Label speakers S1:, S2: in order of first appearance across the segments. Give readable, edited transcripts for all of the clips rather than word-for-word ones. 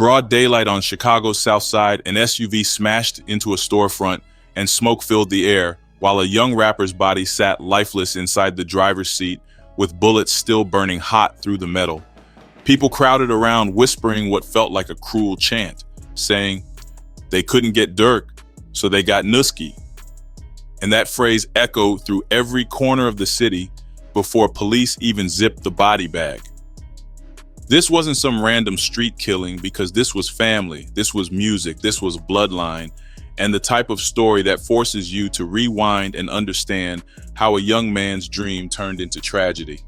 S1: Broad daylight on Chicago's South Side, an SUV smashed into a storefront and smoke filled the air, while a young rapper's body sat lifeless inside the driver's seat with bullets still burning hot through the metal. People crowded around whispering what felt like a cruel chant, saying, "They couldn't get Durk, so they got Nuski." And that phrase echoed through every corner of the city before police even zipped the body bag. This wasn't some random street killing, because this was family, this was music, this was bloodline, and the type of story that forces you to rewind and understand how a young man's dream turned into tragedy.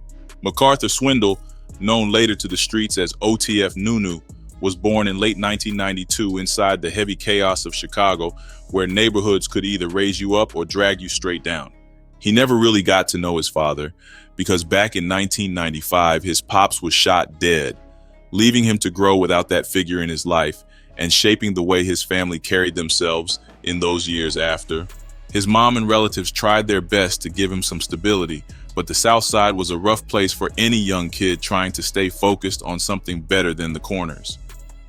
S1: MacArthur Swindle, known later to the streets as OTF Nunu, was born in late 1992 inside the heavy chaos of Chicago, where neighborhoods could either raise you up or drag you straight down. He never really got to know his father, because back in 1995, his pops was shot dead, leaving him to grow without that figure in his life and shaping the way his family carried themselves in those years after. His mom and relatives tried their best to give him some stability, but the South Side was a rough place for any young kid trying to stay focused on something better than the corners.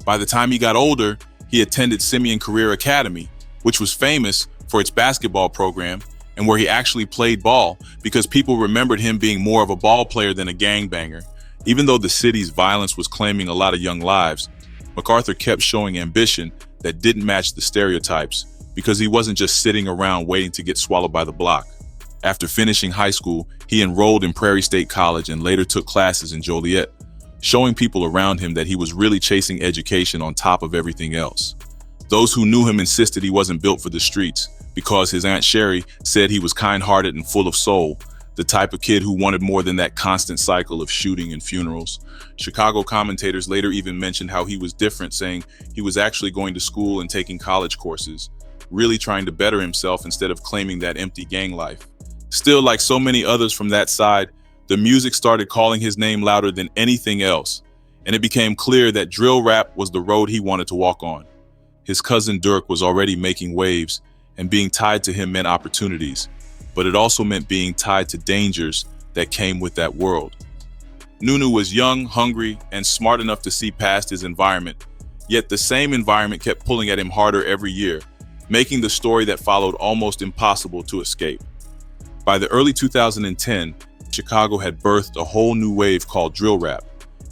S1: By the time he got older, he attended Simeon Career Academy, which was famous for its basketball program and where he actually played ball, because people remembered him being more of a ball player than a gangbanger. Even though the city's violence was claiming a lot of young lives, MacArthur kept showing ambition that didn't match the stereotypes, because he wasn't just sitting around waiting to get swallowed by the block. After finishing high school, he enrolled in Prairie State College and later took classes in Joliet, showing people around him that he was really chasing education on top of everything else. Those who knew him insisted he wasn't built for the streets, because his Aunt Sherry said he was kind-hearted and full of soul, the type of kid who wanted more than that constant cycle of shooting and funerals. Chicago commentators later even mentioned how he was different, saying he was actually going to school and taking college courses, really trying to better himself instead of claiming that empty gang life. Still, like so many others from that side, the music started calling his name louder than anything else, and it became clear that drill rap was the road he wanted to walk on. His cousin Durk was already making waves, and being tied to him meant opportunities, but it also meant being tied to dangers that came with that world. Nunu was young, hungry, and smart enough to see past his environment, yet the same environment kept pulling at him harder every year, making the story that followed almost impossible to escape. By the early 2010, Chicago had birthed a whole new wave called drill rap,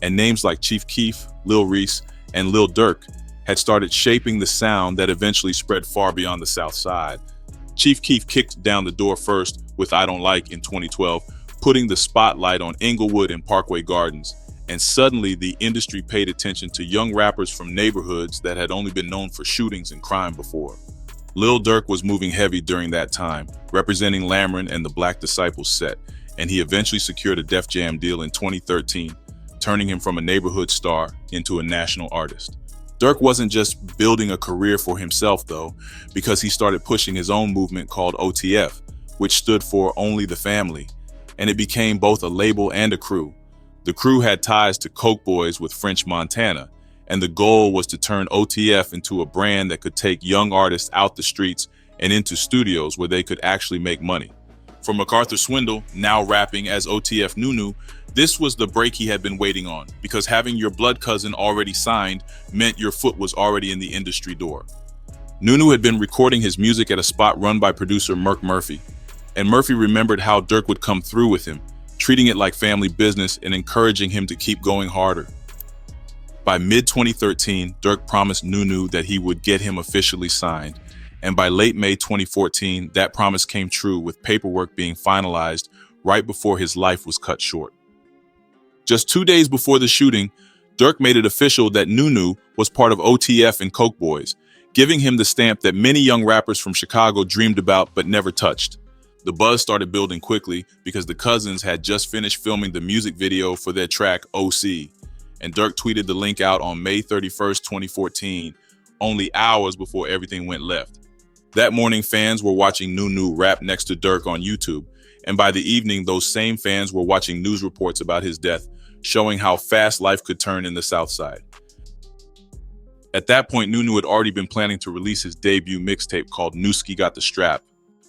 S1: and names like Chief Keef, Lil Reese, and Lil Durk had started shaping the sound that eventually spread far beyond the South Side. Chief Keef kicked down the door first with I Don't Like in 2012, putting the spotlight on Inglewood and Parkway Gardens, and suddenly the industry paid attention to young rappers from neighborhoods that had only been known for shootings and crime before. Lil Durk was moving heavy during that time, representing Lamron and the Black Disciples set, and he eventually secured a Def Jam deal in 2013, turning him from a neighborhood star into a national artist. Durk wasn't just building a career for himself, though, because he started pushing his own movement called OTF, which stood for Only the Family, and it became both a label and a crew. The crew had ties to Coke Boys with French Montana, and the goal was to turn OTF into a brand that could take young artists out the streets and into studios where they could actually make money. For MacArthur Swindle, now rapping as OTF Nunu, this was the break he had been waiting on, because having your blood cousin already signed meant your foot was already in the industry door. Nunu had been recording his music at a spot run by producer Merk Murphy, and Murphy remembered how Durk would come through with him, treating it like family business and encouraging him to keep going harder. By mid-2013, Durk promised Nunu that he would get him officially signed, and by late May 2014, that promise came true, with paperwork being finalized right before his life was cut short. Just 2 days before the shooting, Durk made it official that Nunu was part of OTF and Coke Boys, giving him the stamp that many young rappers from Chicago dreamed about but never touched. The buzz started building quickly because the cousins had just finished filming the music video for their track OC, and Durk tweeted the link out on May 31st, 2014, only hours before everything went left. That morning, fans were watching Nunu rap next to Durk on YouTube, and by the evening, those same fans were watching news reports about his death, showing how fast life could turn in the South Side. At that point, Nunu had already been planning to release his debut mixtape called Nuski Got the Strap,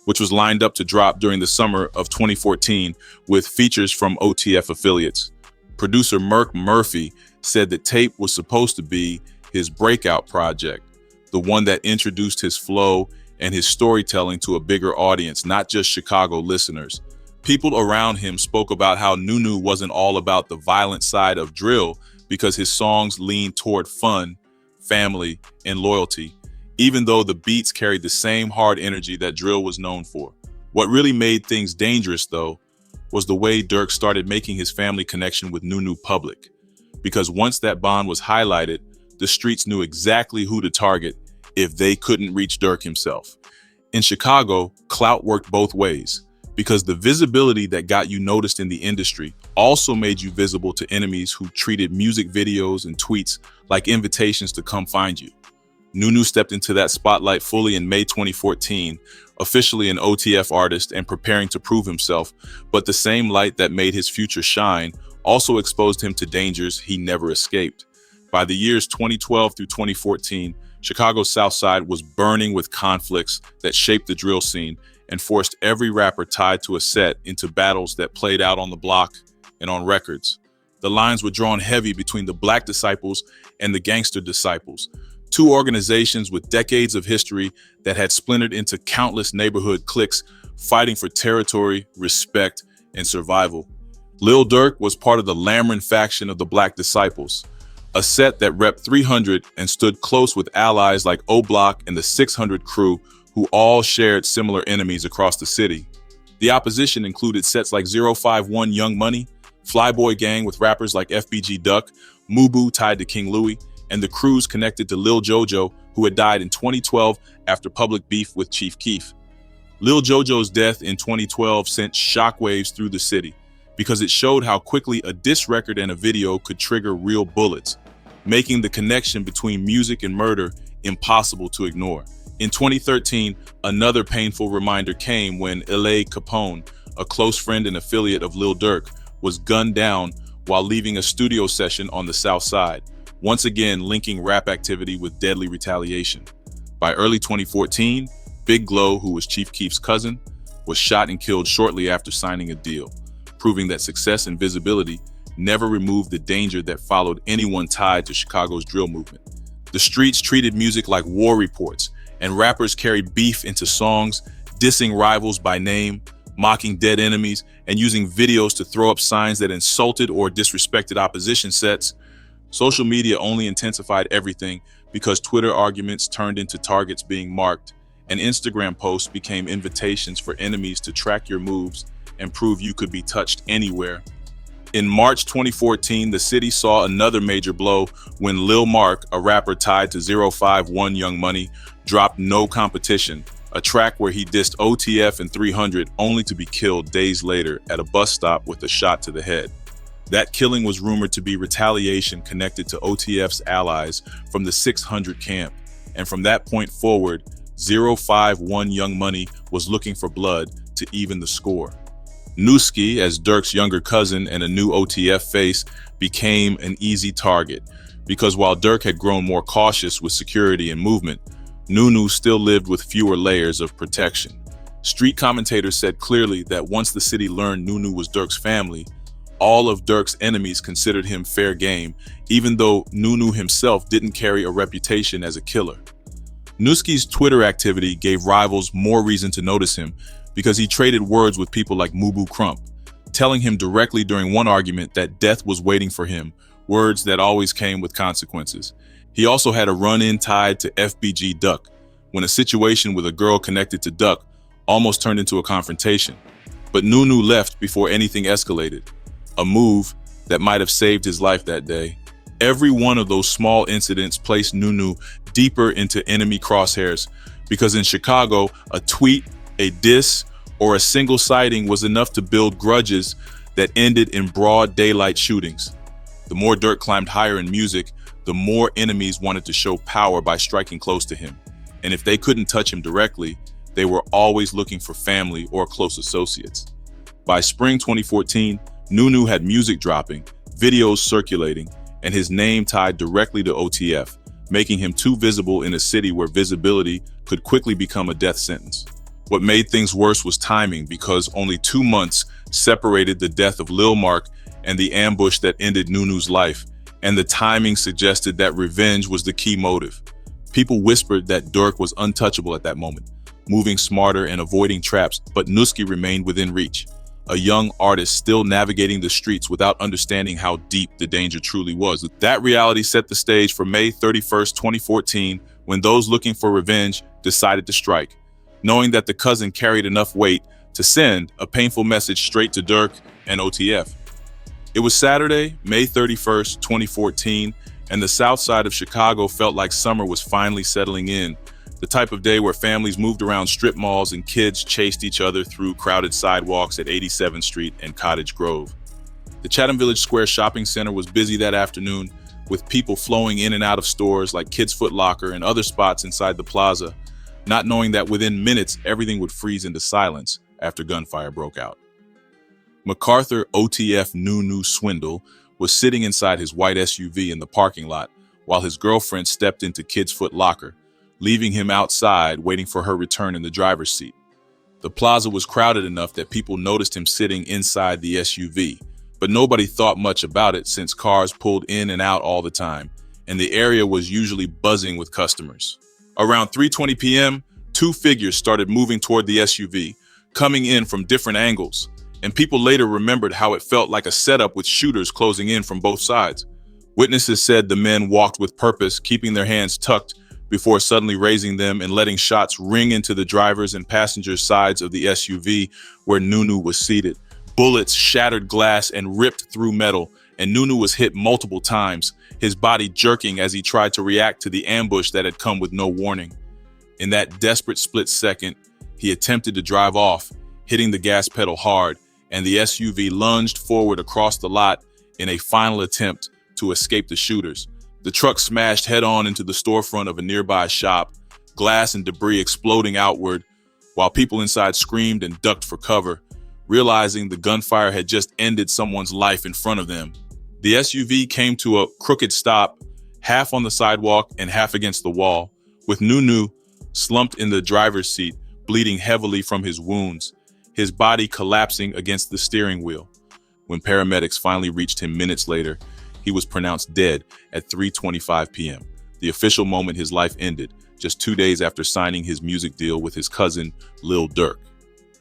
S1: which was lined up to drop during the summer of 2014 with features from OTF affiliates. Producer Merk Murphy said the tape was supposed to be his breakout project, the one that introduced his flow and his storytelling to a bigger audience, not just Chicago listeners. People around him spoke about how Nunu wasn't all about the violent side of drill because his songs leaned toward fun, family, and loyalty, even though the beats carried the same hard energy that drill was known for. What really made things dangerous, though, was the way Durk started making his family connection with Nunu public. Because once that bond was highlighted, the streets knew exactly who to target if they couldn't reach Durk himself. In Chicago, clout worked both ways, because the visibility that got you noticed in the industry also made you visible to enemies who treated music videos and tweets like invitations to come find you. Nunu stepped into that spotlight fully in May 2014, officially an OTF artist and preparing to prove himself, but the same light that made his future shine also exposed him to dangers he never escaped. By the years 2012 through 2014, Chicago's South Side was burning with conflicts that shaped the drill scene and forced every rapper tied to a set into battles that played out on the block and on records. The lines were drawn heavy between the Black Disciples and the Gangster Disciples, two organizations with decades of history that had splintered into countless neighborhood cliques fighting for territory, respect, and survival. Lil Durk was part of the Lamron faction of the Black Disciples, a set that repped 300 and stood close with allies like O-Block and the 600 crew, who all shared similar enemies across the city. The opposition included sets like 051 Young Money, Flyboy Gang with rappers like FBG Duck, Mubu tied to King Louie, and the crews connected to Lil Jojo, who had died in 2012 after public beef with Chief Keef. Lil Jojo's death in 2012 sent shockwaves through the city because it showed how quickly a diss record and a video could trigger real bullets, making the connection between music and murder impossible to ignore. In 2013, another painful reminder came when L.A. Capone, a close friend and affiliate of Lil Durk, was gunned down while leaving a studio session on the South Side, once again linking rap activity with deadly retaliation. By early 2014, Big Glow, who was Chief Keef's cousin, was shot and killed shortly after signing a deal, proving that success and visibility never removed the danger that followed anyone tied to Chicago's drill movement. The streets treated music like war reports, and rappers carried beef into songs, dissing rivals by name, mocking dead enemies, and using videos to throw up signs that insulted or disrespected opposition sets. Social media only intensified everything because Twitter arguments turned into targets being marked, and Instagram posts became invitations for enemies to track your moves and prove you could be touched anywhere. In March 2014, the city saw another major blow when Lil Mark, a rapper tied to 051 Young Money, dropped No Competition, a track where he dissed OTF and 300 only to be killed days later at a bus stop with a shot to the head. That killing was rumored to be retaliation connected to OTF's allies from the 600 camp, and from that point forward, 051 Young Money was looking for blood to even the score. Nuski, as Durk's younger cousin and a new OTF face, became an easy target, because while Durk had grown more cautious with security and movement, Nunu still lived with fewer layers of protection. Street commentators said clearly that once the city learned Nunu was Durk's family, all of Durk's enemies considered him fair game, even though Nunu himself didn't carry a reputation as a killer. Nuski's Twitter activity gave rivals more reason to notice him because he traded words with people like Mubu Crump, telling him directly during one argument that death was waiting for him, words that always came with consequences. He also had a run-in tied to FBG Duck, when a situation with a girl connected to Duck almost turned into a confrontation. But Nunu left before anything escalated, a move that might have saved his life that day. Every one of those small incidents placed Nunu deeper into enemy crosshairs, because in Chicago, a tweet, a diss, or a single sighting was enough to build grudges that ended in broad daylight shootings. The more Durk climbed higher in music, the more enemies wanted to show power by striking close to him. And if they couldn't touch him directly, they were always looking for family or close associates. By spring 2014, Nunu had music dropping, videos circulating, and his name tied directly to OTF, making him too visible in a city where visibility could quickly become a death sentence. What made things worse was timing, because only 2 months separated the death of Lil Mark and the ambush that ended Nunu's life, and the timing suggested that revenge was the key motive. People whispered that Durk was untouchable at that moment, moving smarter and avoiding traps, but Nuski remained within reach, a young artist still navigating the streets without understanding how deep the danger truly was. That reality set the stage for May 31st, 2014, when those looking for revenge decided to strike, knowing that the cousin carried enough weight to send a painful message straight to Durk and OTF. It was Saturday, May 31st, 2014, and the south side of Chicago felt like summer was finally settling in, the type of day where families moved around strip malls and kids chased each other through crowded sidewalks at 87th Street and Cottage Grove. The Chatham Village Square shopping center was busy that afternoon, with people flowing in and out of stores like Kids Foot Locker and other spots inside the plaza, not knowing that within minutes everything would freeze into silence after gunfire broke out. MacArthur OTF Nunu Swindle was sitting inside his white SUV in the parking lot while his girlfriend stepped into Kids Foot Locker, leaving him outside waiting for her return in the driver's seat. The plaza was crowded enough that people noticed him sitting inside the SUV, but nobody thought much about it since cars pulled in and out all the time, and the area was usually buzzing with customers. Around 3:20 p.m., two figures started moving toward the SUV, coming in from different angles, and people later remembered how it felt like a setup with shooters closing in from both sides. Witnesses said the men walked with purpose, keeping their hands tucked before suddenly raising them and letting shots ring into the driver's and passenger's sides of the SUV where Nunu was seated. Bullets shattered glass and ripped through metal, and Nunu was hit multiple times, his body jerking as he tried to react to the ambush that had come with no warning. In that desperate split second, he attempted to drive off, hitting the gas pedal hard, and the SUV lunged forward across the lot in a final attempt to escape the shooters. The truck smashed head-on into the storefront of a nearby shop, glass and debris exploding outward, while people inside screamed and ducked for cover, realizing the gunfire had just ended someone's life in front of them. The SUV came to a crooked stop, half on the sidewalk and half against the wall, with Nunu slumped in the driver's seat, bleeding heavily from his wounds, his body collapsing against the steering wheel. When paramedics finally reached him minutes later, he was pronounced dead at 3:25 p.m., the official moment his life ended, just 2 days after signing his music deal with his cousin, Lil Durk.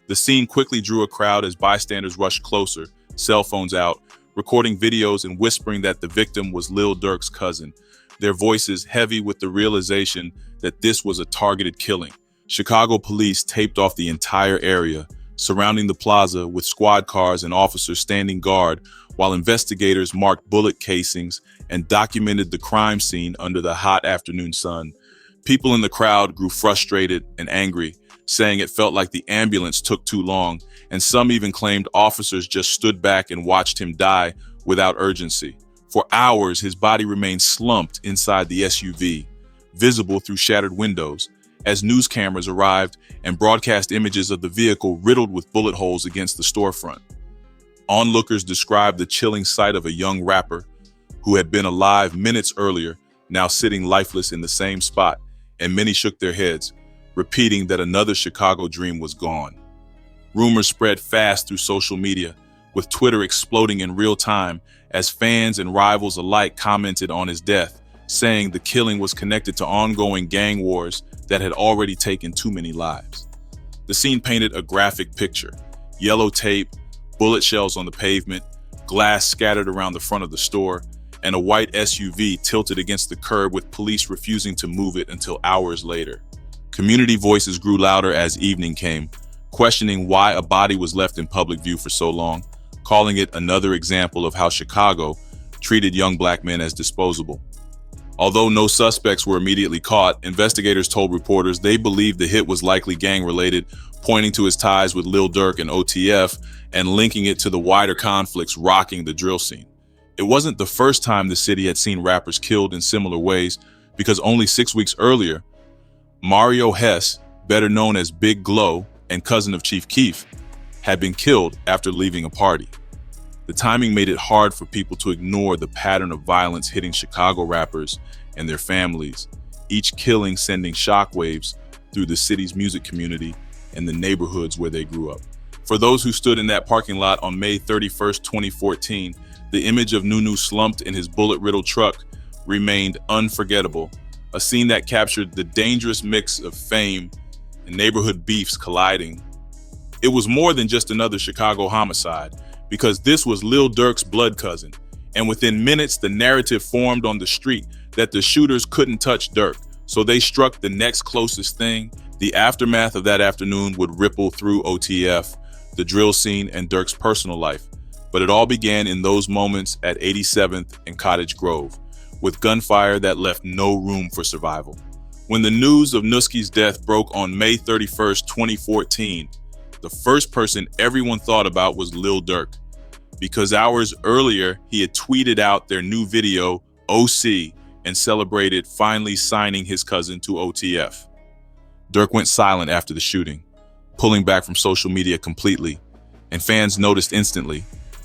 S1: The scene quickly drew a crowd as bystanders rushed closer, cell phones out, recording videos and whispering that the victim was Lil Durk's cousin, their voices heavy with the realization that this was a targeted killing. Chicago police taped off the entire area, surrounding the plaza with squad cars and officers standing guard, while investigators marked bullet casings and documented the crime scene under the hot afternoon sun. People in the crowd grew frustrated and angry, saying it felt like the ambulance took too long, and some even claimed officers just stood back and watched him die without urgency. For hours, his body remained slumped inside the SUV, visible through shattered windows, as news cameras arrived and broadcast images of the vehicle riddled with bullet holes against the storefront. Onlookers described the chilling sight of a young rapper who had been alive minutes earlier, now sitting lifeless in the same spot, and many shook their heads, repeating that another Chicago dream was gone. Rumors spread fast through social media, with Twitter exploding in real time as fans and rivals alike commented on his death, saying the killing was connected to ongoing gang wars that had already taken too many lives. The scene painted a graphic picture: yellow tape, bullet shells on the pavement, glass scattered around the front of the store, and a white SUV tilted against the curb with police refusing to move it until hours later. Community voices grew louder as evening came, questioning why a body was left in public view for so long, calling it another example of how Chicago treated young black men as disposable. Although no suspects were immediately caught, investigators told reporters they believed the hit was likely gang-related, pointing to his ties with Lil Durk and OTF and linking it to the wider conflicts rocking the drill scene. It wasn't the first time the city had seen rappers killed in similar ways, because only 6 weeks earlier, Mario Hess, better known as Big Glow and cousin of Chief Keef, had been killed after leaving a party. The timing made it hard for people to ignore the pattern of violence hitting Chicago rappers and their families, each killing sending shockwaves through the city's music community and the neighborhoods where they grew up. For those who stood in that parking lot on May 31st, 2014, The image of Nunu slumped in his bullet-riddled truck remained unforgettable, a scene that captured the dangerous mix of fame and neighborhood beefs colliding. It was more than just another Chicago homicide, because this was Lil Durk's blood cousin, and within minutes the narrative formed on the street that the shooters couldn't touch Durk, so they struck the next closest thing. The aftermath of that afternoon would ripple through OTF, the drill scene, and Durk's personal life. But it all began in those moments at 87th and Cottage Grove, with gunfire that left no room for survival. When the news of Nuski's death broke on May 31st, 2014, the first person everyone thought about was Lil Durk, because hours earlier he had tweeted out their new video, OC, and celebrated finally signing his cousin to OTF. Durk went silent after the shooting, pulling back from social media completely, and fans noticed instantly,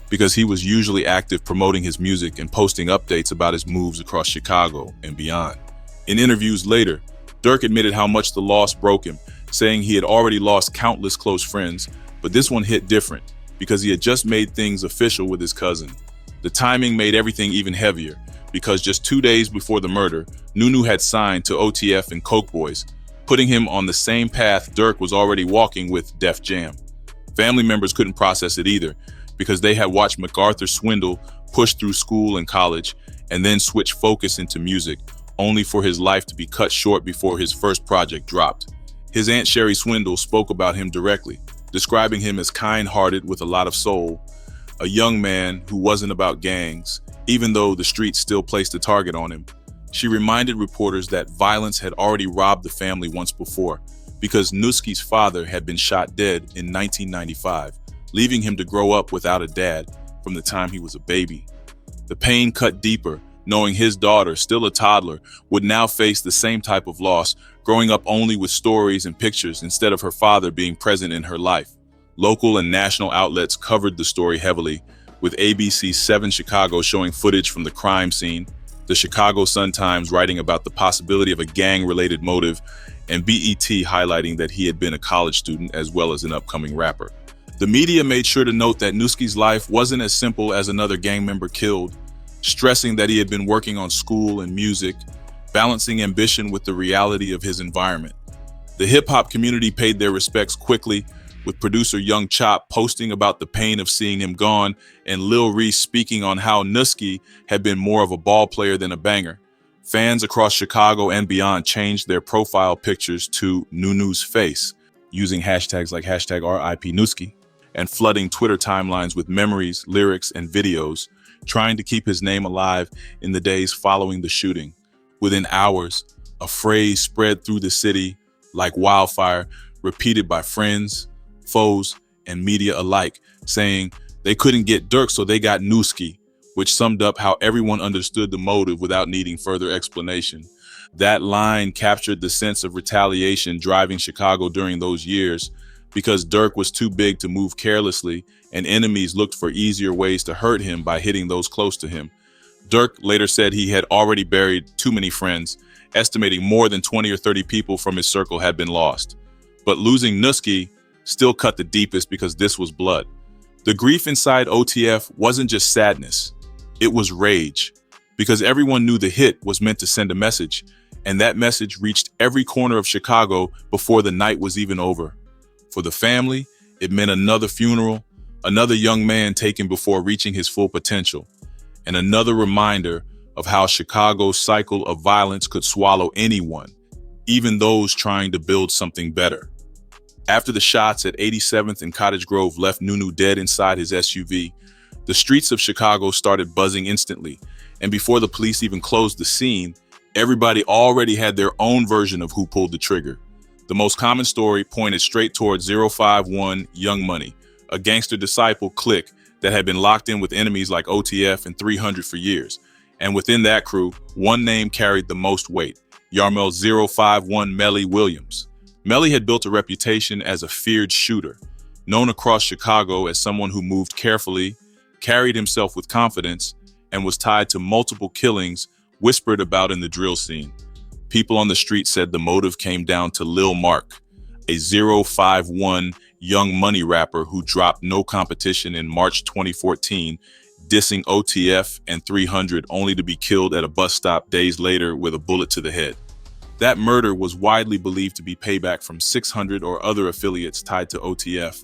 S1: because he was usually active promoting his music and posting updates about his moves across Chicago and beyond. In interviews later, Durk admitted how much the loss broke him, saying he had already lost countless close friends, but this one hit different because he had just made things official with his cousin. The timing made everything even heavier, because just 2 days before the murder, Nunu had signed to OTF and Coke Boys, putting him on the same path Durk was already walking with Def Jam. Family members couldn't process it either, because they had watched MacArthur swindle, push through school and college, and then switch focus into music, only for his life to be cut short before his first project dropped. His Aunt Sherry Swindle spoke about him directly, describing him as kind-hearted with a lot of soul, a young man who wasn't about gangs, even though the streets still placed a target on him. She reminded reporters that violence had already robbed the family once before, because Nuski's father had been shot dead in 1995, leaving him to grow up without a dad from the time he was a baby. The pain cut deeper, knowing his daughter, still a toddler, would now face the same type of loss, growing up only with stories and pictures instead of her father being present in her life. Local and national outlets covered the story heavily, with ABC's 7 Chicago showing footage from the crime scene, the Chicago Sun-Times writing about the possibility of a gang-related motive, and BET highlighting that he had been a college student as well as an upcoming rapper. The media made sure to note that Nuski's life wasn't as simple as another gang member killed, stressing that he had been working on school and music, balancing ambition with the reality of his environment. The hip-hop community paid their respects quickly, with producer Young Chop posting about the pain of seeing him gone, and Lil Reese speaking on how Nuski had been more of a ball player than a banger. Fans across Chicago and beyond changed their profile pictures to Nunu's face, using hashtags like hashtag RIP Nuski, and flooding Twitter timelines with memories, lyrics, and videos, trying to keep his name alive in the days following the shooting. Within hours, a phrase spread through the city like wildfire, repeated by friends, foes, and media alike, saying they couldn't get Durk, so they got Nuski, which summed up how everyone understood the motive without needing further explanation. That line captured the sense of retaliation driving Chicago during those years, because Durk was too big to move carelessly, and enemies looked for easier ways to hurt him by hitting those close to him. Durk later said he had already buried too many friends, estimating more than 20 or 30 people from his circle had been lost. But losing Nuski still cut the deepest, because this was blood. The grief inside OTF wasn't just sadness, it was rage, because everyone knew the hit was meant to send a message, and that message reached every corner of Chicago before the night was even over. For the family, it meant another funeral, another young man taken before reaching his full potential, and another reminder of how Chicago's cycle of violence could swallow anyone, even those trying to build something better. After the shots at 87th and Cottage Grove left Nunu dead inside his SUV, the streets of Chicago started buzzing instantly, and before the police even closed the scene, everybody already had their own version of who pulled the trigger. The most common story pointed straight towards 051 Young Money, a gangster disciple clique that had been locked in with enemies like OTF and 300 for years. And within that crew, one name carried the most weight: Yarmel 051 Melly Williams. Melly had built a reputation as a feared shooter, known across Chicago as someone who moved carefully, carried himself with confidence, and was tied to multiple killings whispered about in the drill scene. People on the street said the motive came down to Lil Mark, a 051 Young Money rapper who dropped No Competition in March 2014, dissing OTF and 300 only to be killed at a bus stop days later with a bullet to the head. That murder was widely believed to be payback from 600 or other affiliates tied to OTF,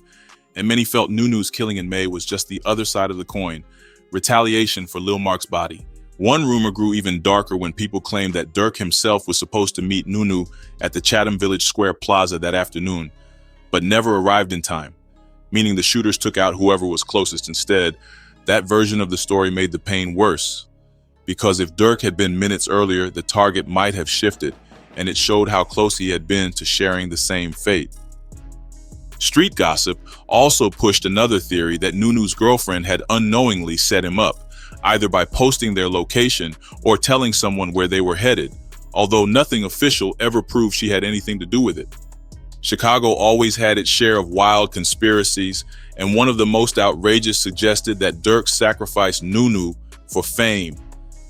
S1: and many felt Nunu's killing in May was just the other side of the coin, retaliation for Lil Mark's body. One rumor grew even darker when people claimed that Durk himself was supposed to meet Nunu at the Chatham Village Square Plaza that afternoon, but never arrived in time, meaning the shooters took out whoever was closest instead. That version of the story made the pain worse, because if Durk had been minutes earlier, the target might have shifted, and it showed how close he had been to sharing the same fate. Street gossip also pushed another theory that Nunu's girlfriend had unknowingly set him up, either by posting their location or telling someone where they were headed, although nothing official ever proved she had anything to do with it. Chicago always had its share of wild conspiracies, and one of the most outrageous suggested that Durk sacrificed Nunu for fame,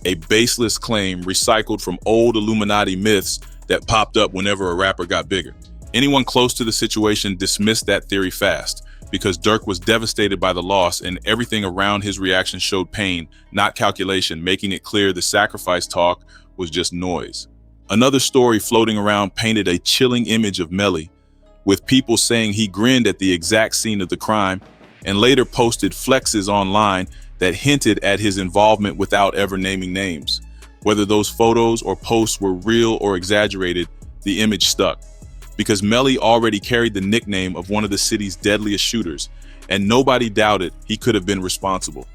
S1: a baseless claim recycled from old Illuminati myths that popped up whenever a rapper got bigger. Anyone close to the situation dismissed that theory fast, because Durk was devastated by the loss and everything around his reaction showed pain, not calculation, making it clear the sacrifice talk was just noise. Another story floating around painted a chilling image of Melly, with people saying he grinned at the exact scene of the crime and later posted flexes online that hinted at his involvement without ever naming names. Whether those photos or posts were real or exaggerated, the image stuck, because Melly already carried the nickname of one of the city's deadliest shooters, and nobody doubted he could have been responsible.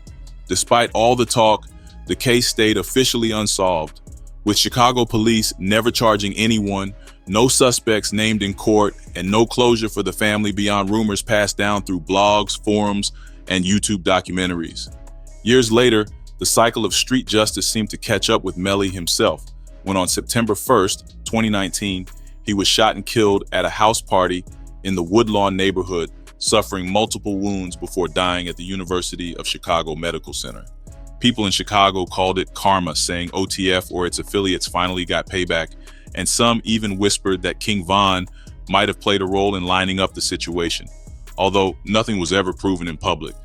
S1: Despite all the talk, the case stayed officially unsolved, with Chicago police never charging anyone, no suspects named in court, and no closure for the family beyond rumors passed down through blogs, forums, and YouTube documentaries. Years later, the cycle of street justice seemed to catch up with Melly himself, when on September 1st, 2019, he was shot and killed at a house party in the Woodlawn neighborhood, suffering multiple wounds before dying at the University of Chicago Medical Center. People in Chicago called it karma, saying OTF or its affiliates finally got payback, and some even whispered that King Von might have played a role in lining up the situation, although nothing was ever proven in public.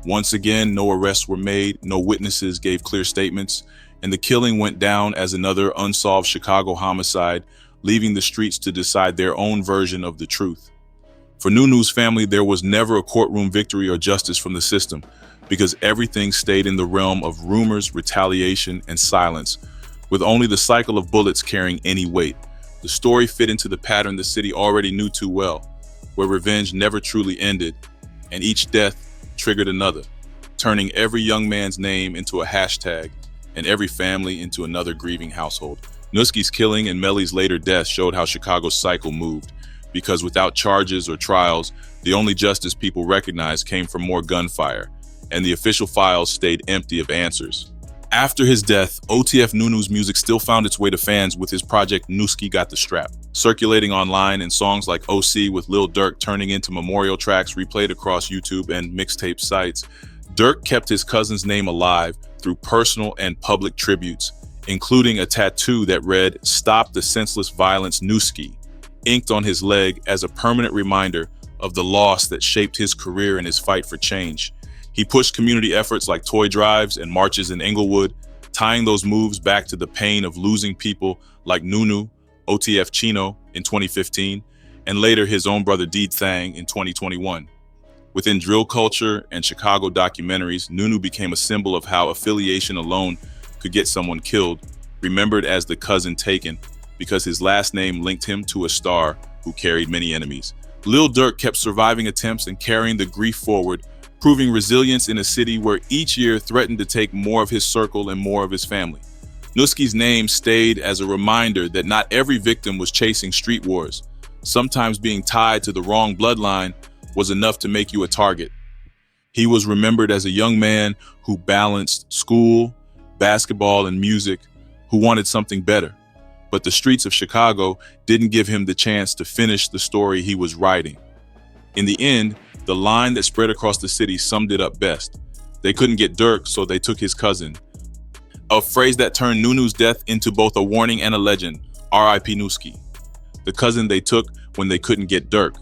S1: Once again, no arrests were made, no witnesses gave clear statements, and the killing went down as another unsolved Chicago homicide, leaving the streets to decide their own version of the truth. For Nunu's family, there was never a courtroom victory or justice from the system, because everything stayed in the realm of rumors, retaliation, and silence, with only the cycle of bullets carrying any weight. The story fit into the pattern the city already knew too well, where revenge never truly ended, and each death triggered another, turning every young man's name into a hashtag and every family into another grieving household. Nuski's killing and Melly's later death showed how Chicago's cycle moved, because without charges or trials, the only justice people recognized came from more gunfire, and the official files stayed empty of answers. After his death, OTF Nunu's music still found its way to fans with his project Nuski Got the Strap, circulating online, and songs like OC with Lil Durk turning into memorial tracks replayed across YouTube and mixtape sites. Durk kept his cousin's name alive through personal and public tributes, including a tattoo that read "Stop the Senseless Violence Nuski," inked on his leg as a permanent reminder of the loss that shaped his career and his fight for change. He pushed community efforts like toy drives and marches in Inglewood, tying those moves back to the pain of losing people like Nunu, OTF Chino in 2015, and later his own brother Deed Thang in 2021. Within drill culture and Chicago documentaries, Nunu became a symbol of how affiliation alone could get someone killed, remembered as the cousin taken, because his last name linked him to a star who carried many enemies. Lil Durk kept surviving attempts and carrying the grief forward, proving resilience in a city where each year threatened to take more of his circle and more of his family. Nuski's name stayed as a reminder that not every victim was chasing street wars. Sometimes being tied to the wrong bloodline was enough to make you a target. He was remembered as a young man who balanced school, basketball, and music, who wanted something better. But the streets of Chicago didn't give him the chance to finish the story he was writing. In the end, the line that spread across the city summed it up best. They couldn't get Durk, so they took his cousin. A phrase that turned Nunu's death into both a warning and a legend, R.I.P. Nuski. The cousin they took when they couldn't get Durk.